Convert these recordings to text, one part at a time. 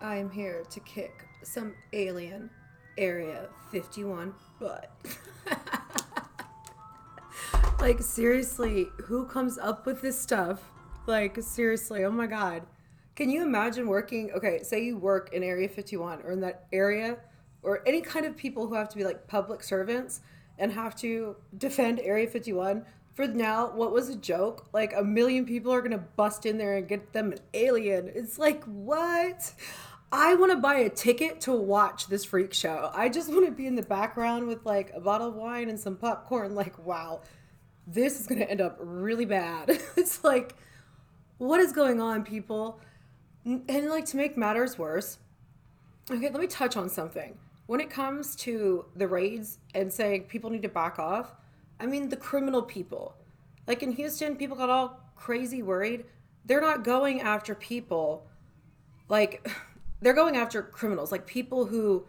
I am here to kick some alien Area 51 butt. Like, seriously, who comes up with this stuff? Like, seriously, oh my god. Can you imagine working? Okay, say you work in Area 51 or in that area, or any kind of people who have to be like public servants and have to defend Area 51. For now, what was a joke? Like, a million people are gonna bust in there and get them an alien. It's like, what? I want to buy a ticket to watch this freak show. I just want to be in the background with like a bottle of wine and some popcorn. Like, wow, this is going to end up really bad. It's like, what is going on, people? And like, to make matters worse, okay, let me touch on something. When it comes to the raids and saying people need to back off, I mean, the criminal people. Like in Houston, people got all crazy worried. They're not going after people like they're going after criminals, like people who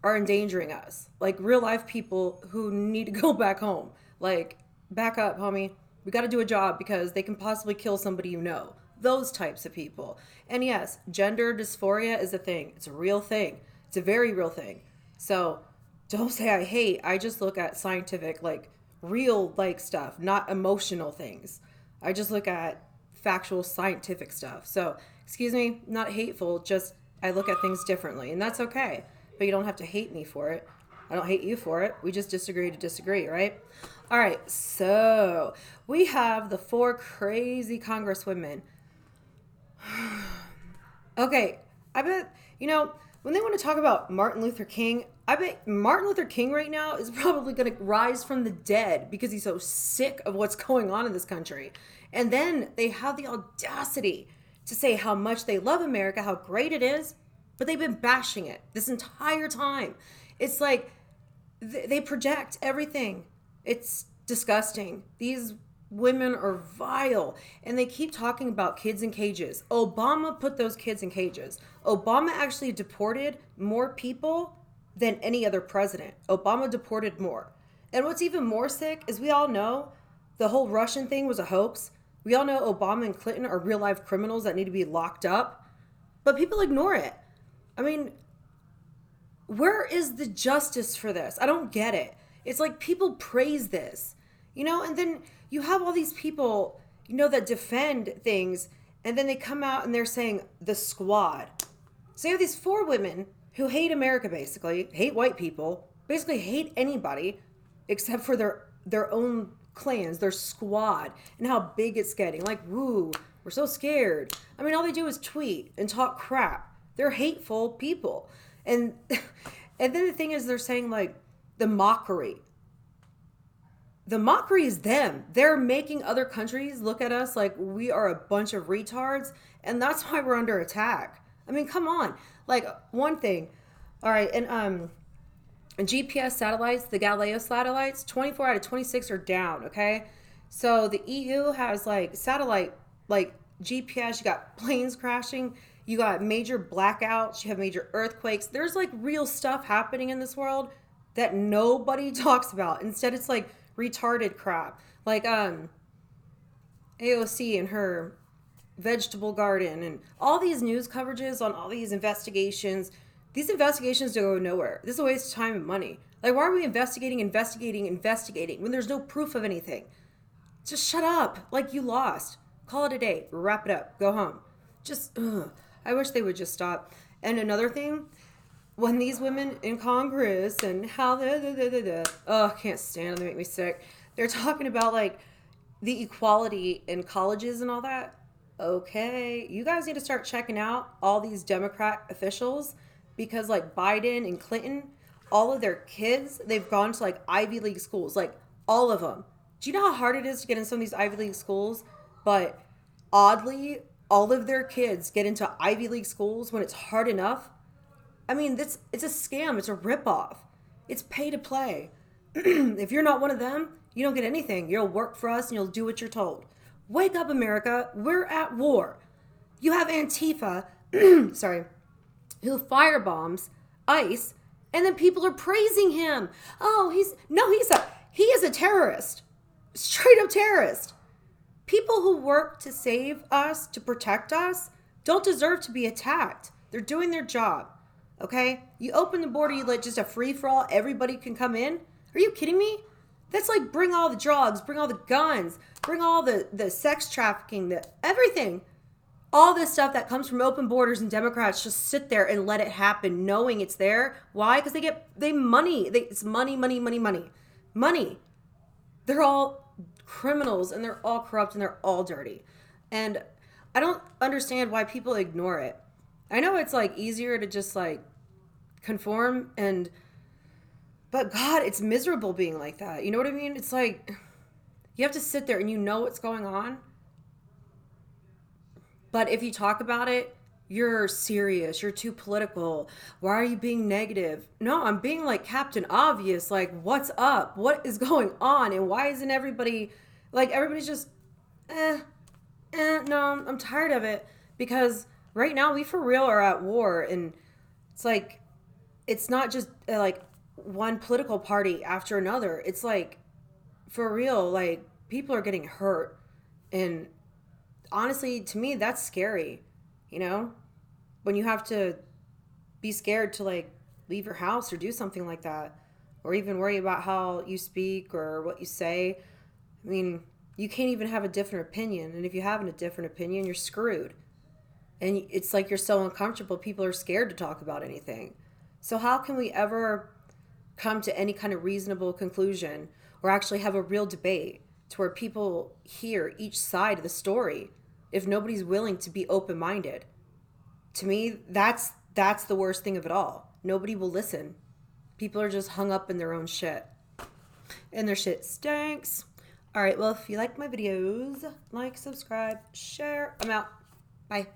are endangering us, like real life people who need to go back home. Like, back up, homie. We got to do a job because they can possibly kill somebody you know. Those types of people. And yes, gender dysphoria is a thing. It's a real thing. It's a very real thing. So don't say I hate. I just look at scientific, like real like stuff, not emotional things. I just look at factual scientific stuff. So, excuse me, not hateful, just I look at things differently, and that's okay. But you don't have to hate me for it. I don't hate you for it. We just disagree to disagree, right? All right, so we have the four crazy congresswomen. Okay, I bet, when they want to talk about Martin Luther King, I bet Martin Luther King right now is probably going to rise from the dead because he's so sick of what's going on in this country. And then they have the audacity to say how much they love America, how great it is, but they've been bashing it this entire time. It's like they project everything. It's disgusting. These women are vile, and they keep talking about kids in cages. Obama put those kids in cages. Obama actually deported more people than any other president. Obama deported more. And what's even more sick is we all know the whole Russian thing was a hoax. We all know Obama and Clinton are real life criminals that need to be locked up, but people ignore it. I mean, where is the justice for this? I don't get it. It's like people praise this, and then you have all these people, that defend things, and then they come out and they're saying the squad. So you have these four women who hate America, basically, hate white people, basically hate anybody except for their own clans, their squad, and how big it's getting. Like, woo, we're so scared. I mean, all they do is tweet and talk crap. They're hateful people. And and then the thing is, they're saying like the mockery. The mockery is them. They're making other countries look at us like we are a bunch of retards, and that's why we're under attack. I mean, come on. Like, one thing. All right, and GPS satellites, the Galileo satellites, 24 out of 26 are down, okay? So the EU has like satellite, like GPS, you got planes crashing, you got major blackouts, you have major earthquakes. There's like real stuff happening in this world that nobody talks about. Instead, it's like retarded crap. Like AOC and her vegetable garden and all these news coverages on all these investigations. These investigations don't go nowhere. This is a waste of time and money. Like, why are we investigating when there's no proof of anything? Just shut up. Like, you lost. Call it a day. Wrap it up. Go home. Just, ugh. I wish they would just stop. And another thing, when these women in Congress and how oh, I can't stand them. They make me sick. They're talking about, like, the equality in colleges and all that. Okay, you guys need to start checking out all these Democrat officials, because like Biden and Clinton, all of their kids, they've gone to like Ivy League schools, like all of them. Do you know how hard it is to get in some of these Ivy League schools? But oddly, all of their kids get into Ivy League schools when it's hard enough. I mean, it's a scam. It's a ripoff. It's pay to play. If you're not one of them, you don't get anything. You'll work for us and you'll do what you're told. Wake up, America. We're at war. You have Antifa, sorry, who firebombs ICE, and then people are praising him. Oh, he is a terrorist. Straight up terrorist. People who work to save us, to protect us, don't deserve to be attacked. They're doing their job. Okay? You open the border, you let just a free-for-all, everybody can come in? Are you kidding me? That's like bring all the drugs, bring all the guns, bring all the sex trafficking, the everything. All this stuff that comes from open borders, and Democrats just sit there and let it happen knowing it's there. Why? Because it's money. They're all criminals and they're all corrupt and they're all dirty. And I don't understand why people ignore it. I know it's like easier to just like conform, but God, it's miserable being like that. You know what I mean? It's like you have to sit there and you know what's going on. But if you talk about it, you're serious. You're too political. Why are you being negative? No, I'm being like Captain Obvious. Like, what's up? What is going on? And why isn't everybody's just, no, I'm tired of it. Because right now we for real are at war. And it's like, it's not just like one political party after another. It's like, for real, like people are getting hurt. And honestly, to me, that's scary, you know, when you have to be scared to like leave your house or do something like that, or even worry about how you speak or what you say. I mean, you can't even have a different opinion. And if you have a different opinion, you're screwed. And it's like you're so uncomfortable, people are scared to talk about anything. So how can we ever come to any kind of reasonable conclusion or actually have a real debate to where people hear each side of the story if nobody's willing to be open-minded? To me, that's the worst thing of it all. Nobody will listen. People are just hung up in their own shit. And their shit stinks. All right, well, if you like my videos, like, subscribe, share. I'm out. Bye.